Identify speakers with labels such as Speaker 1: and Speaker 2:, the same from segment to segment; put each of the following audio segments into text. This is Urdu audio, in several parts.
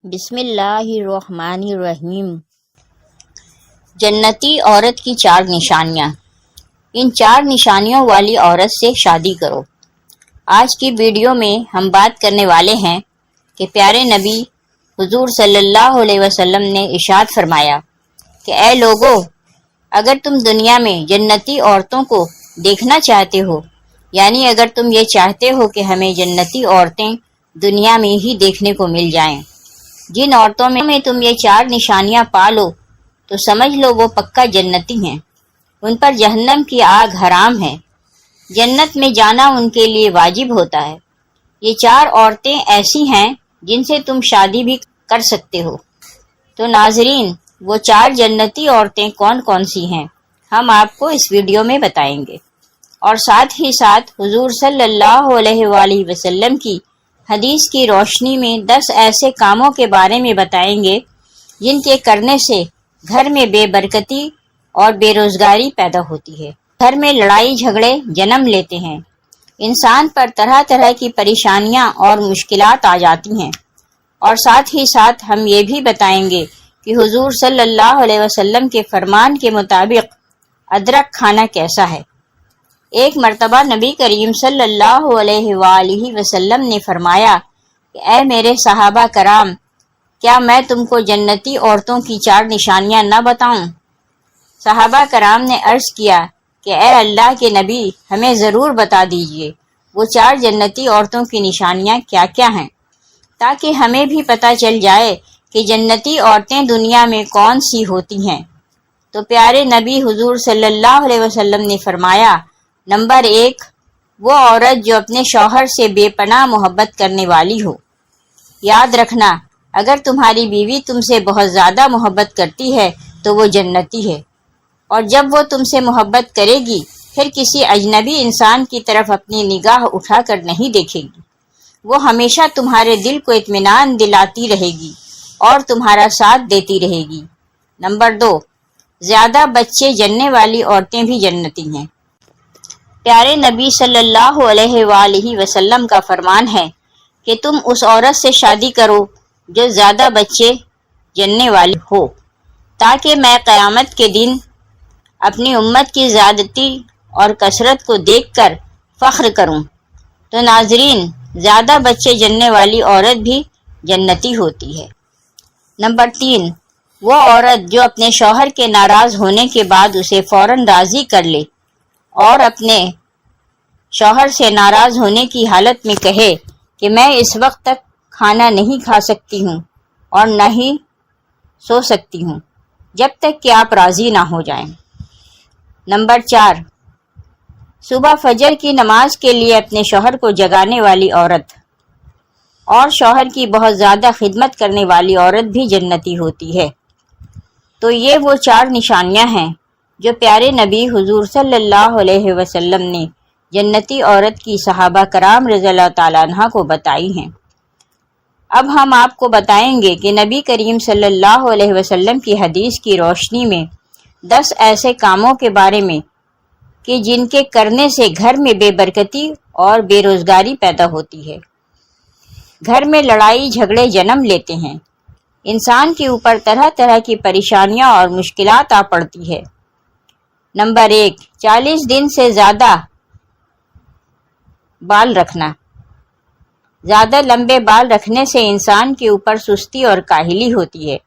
Speaker 1: بسم اللہ الرحمن الرحیم۔ جنتی عورت کی 4 نشانیاں۔ ان 4 نشانیوں والی عورت سے شادی کرو۔ آج کی ویڈیو میں ہم بات کرنے والے ہیں کہ پیارے نبی حضور صلی اللہ علیہ وسلم نے ارشاد فرمایا کہ اے لوگو، اگر تم دنیا میں جنتی عورتوں کو دیکھنا چاہتے ہو، یعنی اگر تم یہ چاہتے ہو کہ ہمیں جنتی عورتیں دنیا میں ہی دیکھنے کو مل جائیں، جن عورتوں میں تم یہ 4 نشانیاں پالو تو سمجھ لو وہ پکا جنتی ہیں، ان پر جہنم کی آگ حرام ہے، جنت میں جانا ان کے لیے واجب ہوتا ہے۔ یہ 4 عورتیں ایسی ہیں جن سے تم شادی بھی کر سکتے ہو۔ تو ناظرین، وہ 4 جنتی عورتیں کون کون سی ہیں ہم آپ کو اس ویڈیو میں بتائیں گے، اور ساتھ ہی ساتھ حضور صلی اللہ علیہ وآلہ وسلم کی حدیث کی روشنی میں 10 ایسے کاموں کے بارے میں بتائیں گے جن کے کرنے سے گھر میں بے برکتی اور بے روزگاری پیدا ہوتی ہے، گھر میں لڑائی جھگڑے جنم لیتے ہیں، انسان پر طرح طرح کی پریشانیاں اور مشکلات آ جاتی ہیں، اور ساتھ ہی ساتھ ہم یہ بھی بتائیں گے کہ حضور صلی اللہ علیہ وسلم کے فرمان کے مطابق ادرک کھانا کیسا ہے۔ ایک مرتبہ نبی کریم صلی اللہ علیہ وآلہ وسلم نے فرمایا کہ اے میرے صحابہ کرام، کیا میں تم کو جنتی عورتوں کی 4 نشانیاں نہ بتاؤں؟ صحابہ کرام نے عرض کیا کہ اے اللہ کے نبی، ہمیں ضرور بتا دیجئے وہ 4 جنتی عورتوں کی نشانیاں کیا کیا ہیں، تاکہ ہمیں بھی پتہ چل جائے کہ جنتی عورتیں دنیا میں کون سی ہوتی ہیں۔ تو پیارے نبی حضور صلی اللہ علیہ وسلم نے فرمایا، نمبر 1، وہ عورت جو اپنے شوہر سے بے پناہ محبت کرنے والی ہو۔ یاد رکھنا، اگر تمہاری بیوی تم سے بہت زیادہ محبت کرتی ہے تو وہ جنتی ہے، اور جب وہ تم سے محبت کرے گی پھر کسی اجنبی انسان کی طرف اپنی نگاہ اٹھا کر نہیں دیکھے گی، وہ ہمیشہ تمہارے دل کو اطمینان دلاتی رہے گی اور تمہارا ساتھ دیتی رہے گی۔ نمبر 2، زیادہ بچے جننے والی عورتیں بھی جنتی ہیں۔ پیارے نبی صلی اللہ علیہ وآلہ وسلم کا فرمان ہے کہ تم اس عورت سے شادی کرو جو زیادہ بچے جننے والی ہو، تاکہ میں قیامت کے دن اپنی امت کی زیادتی اور کثرت کو دیکھ کر فخر کروں۔ تو ناظرین، زیادہ بچے جننے والی عورت بھی جنتی ہوتی ہے۔ نمبر 3، وہ عورت جو اپنے شوہر کے ناراض ہونے کے بعد اسے فوراً راضی کر لے اور اپنے شوہر سے ناراض ہونے کی حالت میں کہے کہ میں اس وقت تک کھانا نہیں کھا سکتی ہوں اور نہ ہی سو سکتی ہوں جب تک کہ آپ راضی نہ ہو جائیں۔ نمبر 4، صبح فجر کی نماز کے لیے اپنے شوہر کو جگانے والی عورت اور شوہر کی بہت زیادہ خدمت کرنے والی عورت بھی جنتی ہوتی ہے۔ تو یہ وہ 4 نشانیاں ہیں جو پیارے نبی حضور صلی اللہ علیہ وسلم نے جنتی عورت کی صحابہ کرام رضی اللہ تعالیٰ عنہ کو بتائی ہیں۔ اب ہم آپ کو بتائیں گے کہ نبی کریم صلی اللہ علیہ وسلم کی حدیث کی روشنی میں 10 ایسے کاموں کے بارے میں کہ جن کے کرنے سے گھر میں بے برکتی اور بے روزگاری پیدا ہوتی ہے، گھر میں لڑائی جھگڑے جنم لیتے ہیں، انسان کے اوپر طرح طرح کی پریشانیاں اور مشکلات آ پڑتی ہے۔ نمبر 1، 40 دن سے زیادہ بال رکھنا۔ زیادہ لمبے بال رکھنے سے انسان کے اوپر سستی اور کاہلی ہوتی ہے،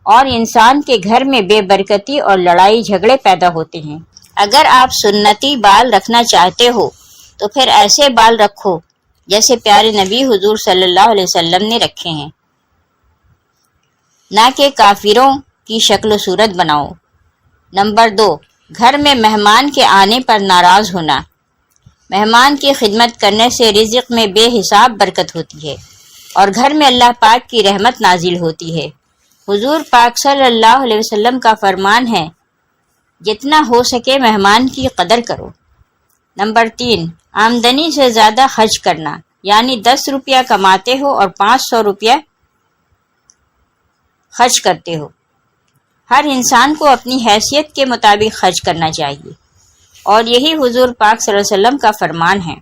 Speaker 1: اور انسان کے گھر میں بے برکتی اور لڑائی جھگڑے پیدا ہوتے ہیں۔ اگر آپ سنتی بال رکھنا چاہتے ہو تو پھر ایسے بال رکھو جیسے پیارے نبی حضور صلی اللہ علیہ وسلم نے رکھے ہیں، نہ کہ کافروں کی شکل و صورت بناؤ۔ نمبر 2، گھر میں مہمان کے آنے پر ناراض ہونا۔ مہمان کی خدمت کرنے سے رزق میں بے حساب برکت ہوتی ہے اور گھر میں اللہ پاک کی رحمت نازل ہوتی ہے۔ حضور پاک صلی اللہ علیہ وسلم کا فرمان ہے، جتنا ہو سکے مہمان کی قدر کرو۔ نمبر 3، آمدنی سے زیادہ خرچ کرنا، یعنی 10 روپیہ کماتے ہو اور 500 روپیہ خرچ کرتے ہو۔ ہر انسان کو اپنی حیثیت کے مطابق خرچ کرنا چاہیے، اور یہی حضور پاک صلی اللہ علیہ وسلم کا فرمان ہے۔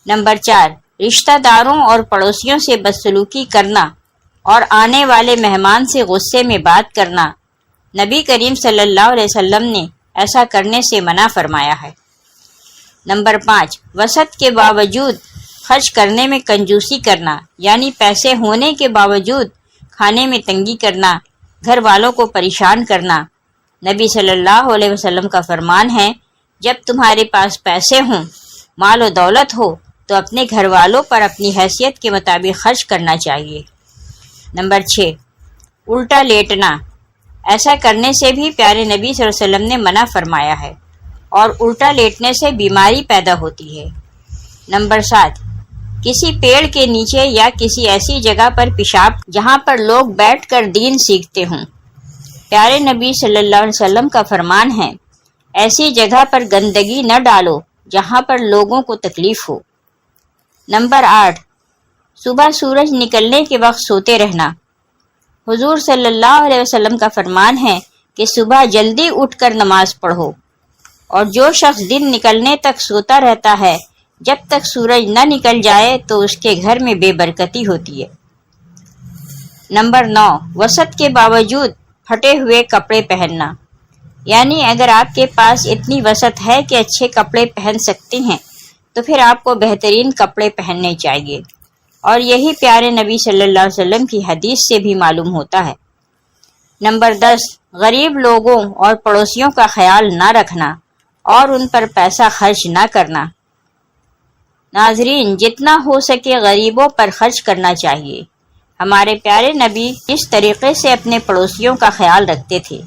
Speaker 1: نمبر 4، رشتہ داروں اور پڑوسیوں سے بدسلوکی کرنا اور آنے والے مہمان سے غصے میں بات کرنا، نبی کریم صلی اللہ علیہ وسلم نے ایسا کرنے سے منع فرمایا ہے۔ نمبر 5، وسعت کے باوجود خرچ کرنے میں کنجوسی کرنا، یعنی پیسے ہونے کے باوجود کھانے میں تنگی کرنا، گھر والوں کو پریشان کرنا۔ نبی صلی اللہ علیہ وسلم کا فرمان ہے، جب تمہارے پاس پیسے ہوں، مال و دولت ہو، تو اپنے گھر والوں پر اپنی حیثیت کے مطابق خرچ کرنا چاہیے۔ نمبر 6، الٹا لیٹنا، ایسا کرنے سے بھی پیارے نبی صلی اللہ علیہ وسلم نے منع فرمایا ہے، اور الٹا لیٹنے سے بیماری پیدا ہوتی ہے۔ نمبر 7، کسی پیڑ کے نیچے یا کسی ایسی جگہ پر پیشاب جہاں پر لوگ بیٹھ کر دین سیکھتے ہوں۔ پیارے نبی صلی اللہ علیہ وسلم کا فرمان ہے، ایسی جگہ پر گندگی نہ ڈالو جہاں پر لوگوں کو تکلیف ہو۔ نمبر 8، صبح سورج نکلنے کے وقت سوتے رہنا۔ حضور صلی اللہ علیہ وسلم کا فرمان ہے کہ صبح جلدی اٹھ کر نماز پڑھو، اور جو شخص دن نکلنے تک سوتا رہتا ہے، جب تک سورج نہ نکل جائے تو اس کے گھر میں بے برکتی ہوتی ہے۔ نمبر 9، وسعت کے باوجود پھٹے ہوئے کپڑے پہننا، یعنی اگر آپ کے پاس اتنی وسعت ہے کہ اچھے کپڑے پہن سکتے ہیں تو پھر آپ کو بہترین کپڑے پہننے چاہیے، اور یہی پیارے نبی صلی اللہ علیہ وسلم کی حدیث سے بھی معلوم ہوتا ہے۔ نمبر 10، غریب لوگوں اور پڑوسیوں کا خیال نہ رکھنا اور ان پر پیسہ خرچ نہ کرنا۔ ناظرین، جتنا ہو سکے غریبوں پر خرچ کرنا چاہیے۔ ہمارے پیارے نبی اس طریقے سے اپنے پڑوسیوں کا خیال رکھتے تھے،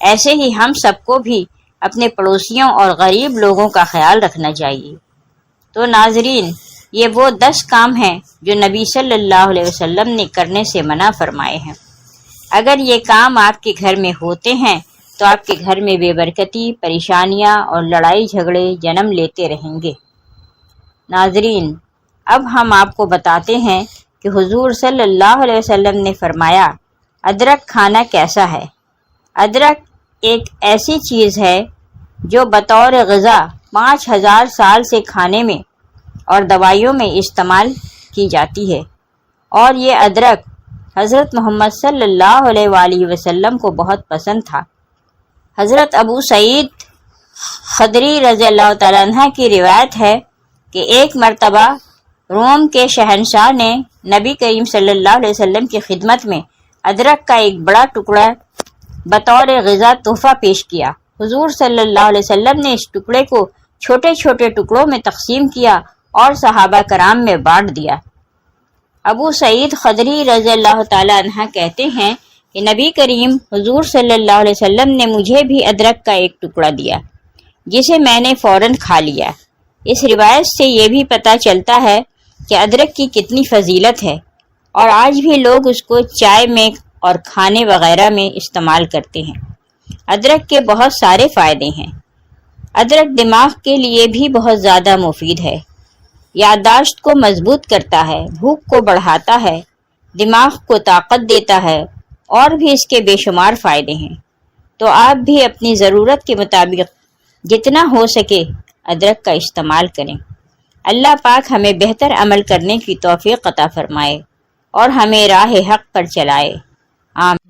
Speaker 1: ایسے ہی ہم سب کو بھی اپنے پڑوسیوں اور غریب لوگوں کا خیال رکھنا چاہیے۔ تو ناظرین، یہ وہ 10 کام ہیں جو نبی صلی اللہ علیہ وسلم نے کرنے سے منع فرمائے ہیں۔ اگر یہ کام آپ کے گھر میں ہوتے ہیں تو آپ کے گھر میں بے برکتی، پریشانیاں اور لڑائی جھگڑے جنم لیتے رہیں گے۔ ناظرین، اب ہم آپ کو بتاتے ہیں کہ حضور صلی اللہ علیہ وسلم نے فرمایا ادرک کھانا کیسا ہے۔ ادرک ایک ایسی چیز ہے جو بطور غذا 5000 سال سے کھانے میں اور دوائیوں میں استعمال کی جاتی ہے، اور یہ ادرک حضرت محمد صلی اللہ علیہ وآلہ وسلم کو بہت پسند تھا۔ حضرت ابو سعید خدری رضی اللہ تعالیٰ عنہ کی روایت ہے کہ ایک مرتبہ روم کے شہنشاہ نے نبی کریم صلی اللہ علیہ وسلم کی خدمت میں ادرک کا ایک بڑا ٹکڑا بطور غذا تحفہ پیش کیا۔ حضور صلی اللہ علیہ وسلم نے اس ٹکڑے کو چھوٹے چھوٹے ٹکڑوں میں تقسیم کیا اور صحابہ کرام میں بانٹ دیا۔ ابو سعید خدری رضی اللہ تعالیٰ عنہ کہتے ہیں کہ نبی کریم حضور صلی اللہ علیہ وسلم نے مجھے بھی ادرک کا ایک ٹکڑا دیا، جسے میں نے فوراً کھا لیا۔ اس روایت سے یہ بھی پتہ چلتا ہے کہ ادرک کی کتنی فضیلت ہے، اور آج بھی لوگ اس کو چائے میں اور کھانے وغیرہ میں استعمال کرتے ہیں۔ ادرک کے بہت سارے فائدے ہیں۔ ادرک دماغ کے لیے بھی بہت زیادہ مفید ہے، یادداشت کو مضبوط کرتا ہے، بھوک کو بڑھاتا ہے، دماغ کو طاقت دیتا ہے، اور بھی اس کے بے شمار فائدے ہیں۔ تو آپ بھی اپنی ضرورت کے مطابق جتنا ہو سکے ادرک کا استعمال کریں۔ اللہ پاک ہمیں بہتر عمل کرنے کی توفیق عطا فرمائے اور ہمیں راہ حق پر چلائے۔ آمین۔